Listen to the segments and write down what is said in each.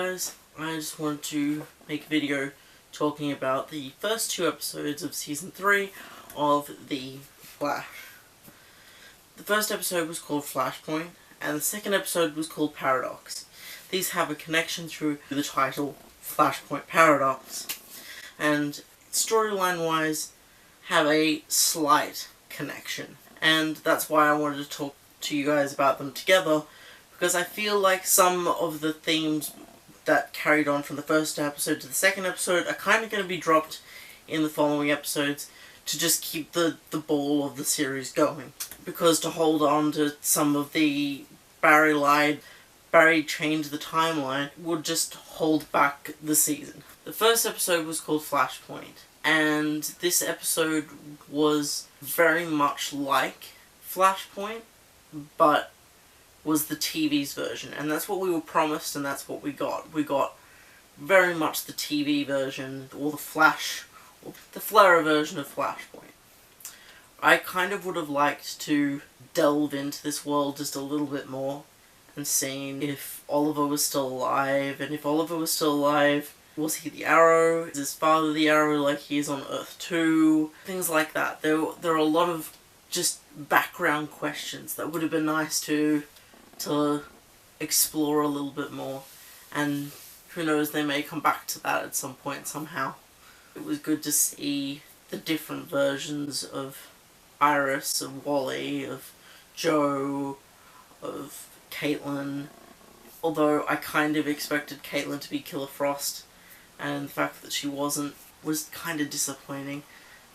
guys, I just wanted to make a video talking about the first 2 episodes of Season 3 of The Flash. The first episode was called Flashpoint, and the second episode was called Paradox. These have a connection through the title Flashpoint Paradox, and storyline-wise have a slight connection, and that's why I wanted to talk to you guys about them together, because I feel like some of the themes that carried on from the first episode to the second episode are kind of going to be dropped in the following episodes to just keep the ball of the series going. Because to hold on to some of the Barry lied, Barry changed the timeline, would just hold back the season. The first episode was called Flashpoint, and this episode was very much like Flashpoint, but was the TV's version, and that's what we were promised, and that's what we got. We got very much the TV version, or the Flare version of Flashpoint. I kind of would have liked to delve into this world just a little bit more, and seeing if Oliver was still alive, and if Oliver was still alive, was he the Arrow? Is his father the Arrow like he is on Earth 2? Things like that. There are a lot of just background questions that would have been nice to explore a little bit more, and who knows, they may come back to that at some point somehow. It was good to see the different versions of Iris, of Wally, of Joe, of Caitlin, although I kind of expected Caitlin to be Killer Frost, and the fact that she wasn't was kind of disappointing.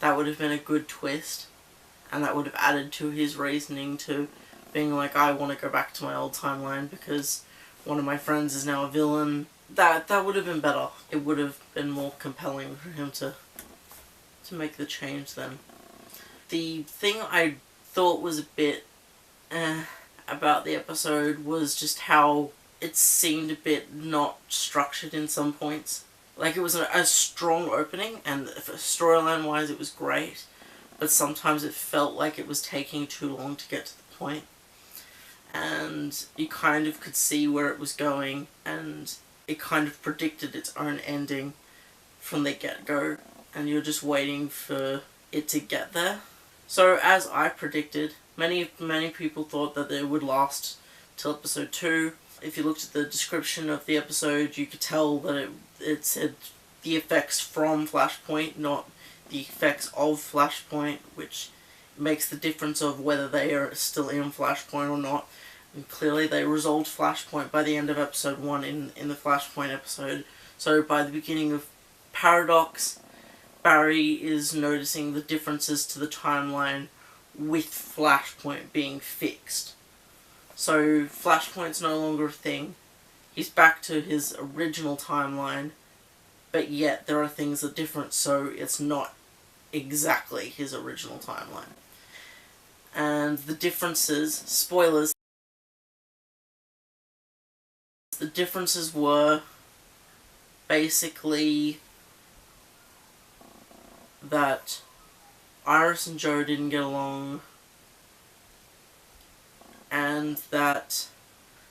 That would have been a good twist, and that would have added to his reasoning to being like, I want to go back to my old timeline because one of my friends is now a villain. That would have been better. It would have been more compelling for him to make the change then. The thing I thought was a bit about the episode was just how it seemed a bit not structured in some points. Like, it was a strong opening, and storyline wise it was great, but sometimes it felt like it was taking too long to get to the point. And you kind of could see where it was going, and it kind of predicted its own ending from the get-go, and you're just waiting for it to get there. So, as I predicted, many people thought that it would last till episode 2. If you looked at the description of the episode, you could tell that it said the effects from Flashpoint, not the effects of Flashpoint, which makes the difference of whether they are still in Flashpoint or not. And clearly they resolved Flashpoint by the end of episode 1 in the Flashpoint episode. So by the beginning of Paradox, Barry is noticing the differences to the timeline with Flashpoint being fixed. So Flashpoint's no longer a thing. He's back to his original timeline, but yet there are things that are different, so it's not exactly his original timeline. And the differences, spoilers, the differences were basically that Iris and Joe didn't get along, and that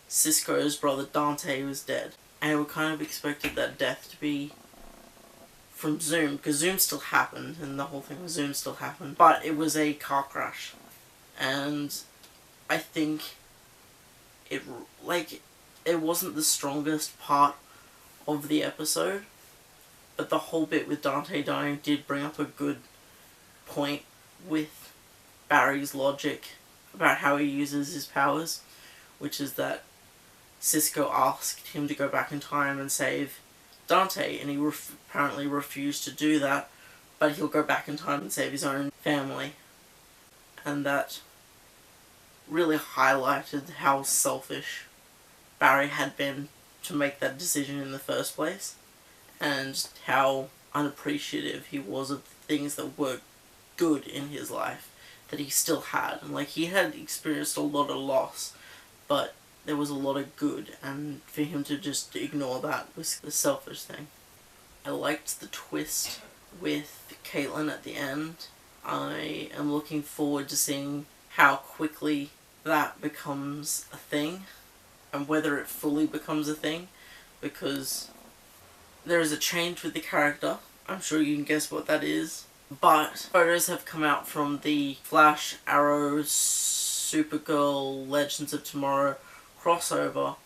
Cisco's brother Dante was dead. And we kind of expected that death to be from Zoom, because Zoom still happened, and the whole thing with Zoom still happened, but it was a car crash. And I think it wasn't the strongest part of the episode, but the whole bit with Dante dying did bring up a good point with Barry's logic about how he uses his powers, which is that Cisco asked him to go back in time and save Dante, and he apparently refused to do that, but he'll go back in time and save his own family. And that really highlighted how selfish Barry had been to make that decision in the first place, and how unappreciative he was of the things that were good in his life that he still had. And like, he had experienced a lot of loss, but there was a lot of good, and for him to just ignore that was the selfish thing. I liked the twist with Caitlin at the end. I am looking forward to seeing how quickly that becomes a thing, and whether it fully becomes a thing, because there is a change with the character. I'm sure you can guess what that is. But photos have come out from the Flash, Arrow, Supergirl, Legends of Tomorrow crossover,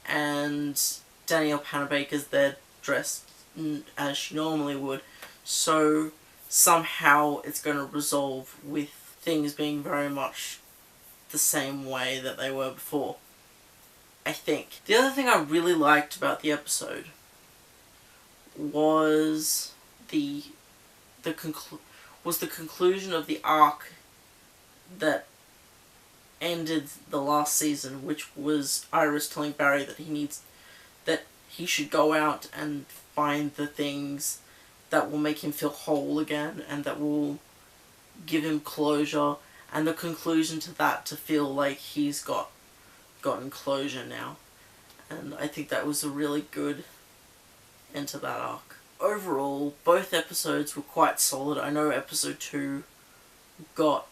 and Danielle Panabaker's there dressed as she normally would. So somehow it's going to resolve with things being very much the same way that they were before, I think. The other thing I really liked about the episode was the conclusion of the arc that ended the last season, which was Iris telling Barry that he should go out and find the things that will make him feel whole again and that will give him closure, and the conclusion to that to feel like he's gotten closure now. And I think that was a really good end to that arc. Overall, both episodes were quite solid. I know episode 2 got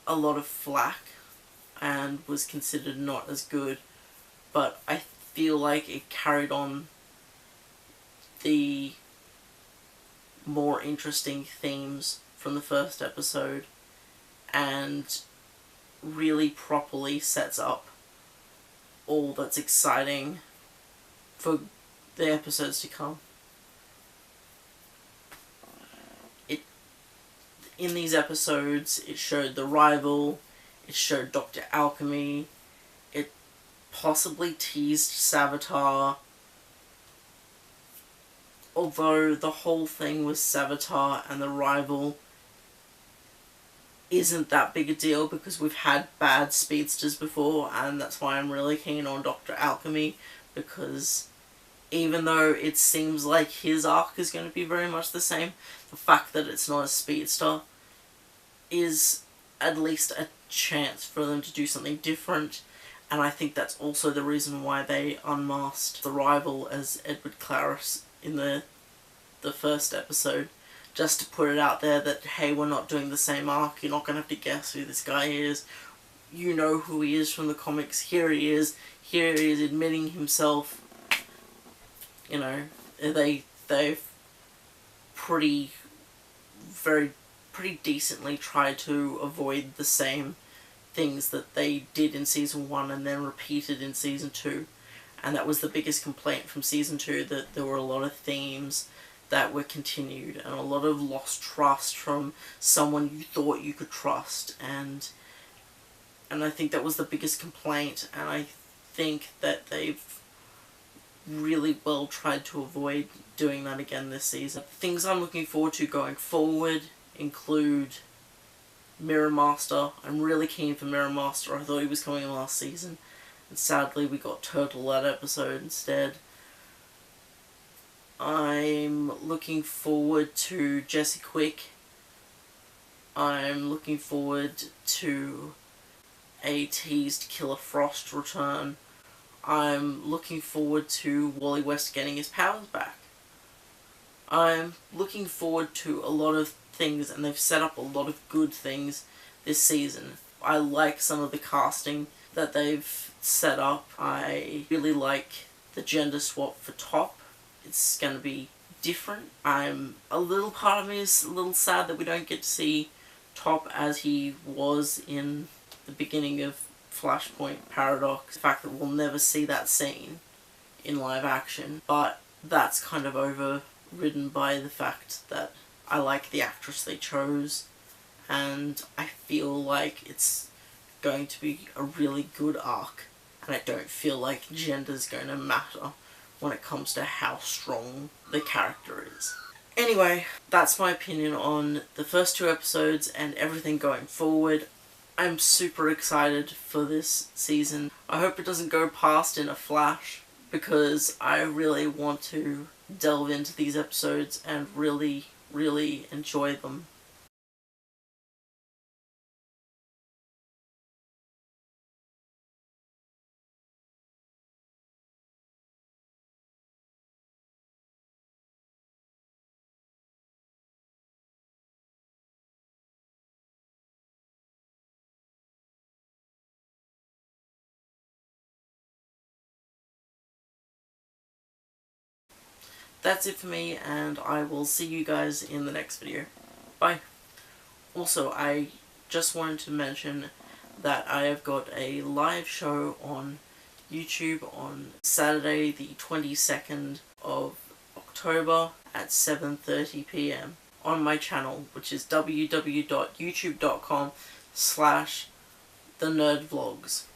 a lot of flack and was considered not as good, but I feel like it carried on the more interesting themes from the first episode and really properly sets up all that's exciting for the episodes to come. In these episodes, it showed the rival, it showed Dr. Alchemy, it possibly teased Savitar, although the whole thing with Savitar and the rival isn't that big a deal because we've had bad speedsters before, and that's why I'm really keen on Dr. Alchemy, because even though it seems like his arc is going to be very much the same, the fact that it's not a speedster is at least a chance for them to do something different, and I think that's also the reason why they unmasked the rival as Edward Claris in the first episode, just to put it out there that, hey, we're not doing the same arc, you're not going to have to guess who this guy is, you know who he is from the comics, here he is admitting himself. You know, they've pretty decently tried to avoid the same things that they did in season 1 and then repeated in season 2. And that was the biggest complaint from season 2, that there were a lot of themes that were continued and a lot of lost trust from someone you thought you could trust, and I think that was the biggest complaint, and I think that they've really well tried to avoid doing that again this season. Things I'm looking forward to going forward include Mirror Master. I'm really keen for Mirror Master. I thought he was coming in last season, and sadly we got Turtle that episode instead. I'm looking forward to Jesse Quick. I'm looking forward to a teased Killer Frost return. I'm looking forward to Wally West getting his powers back. I'm looking forward to a lot of things, and they've set up a lot of good things this season. I like some of the casting that they've set up. I really like the gender swap for Top. It's going to be different. A little part of me is a little sad that we don't get to see Top as he was in the beginning of Flashpoint Paradox. The fact that we'll never see that scene in live action, but that's kind of overridden by the fact that I like the actress they chose, and I feel like it's going to be a really good arc, and I don't feel like gender's going to matter when it comes to how strong the character is. Anyway, that's my opinion on the first 2 episodes and everything going forward. I'm super excited for this season. I hope it doesn't go past in a flash, because I really want to delve into these episodes and really, really enjoy them. that's it for me, and I will see you guys in the next video. Bye. Also, I just wanted to mention that I have got a live show on YouTube on Saturday the 22nd of October at 7:30 PM on my channel, which is www.youtube.com/thenerdvlogs.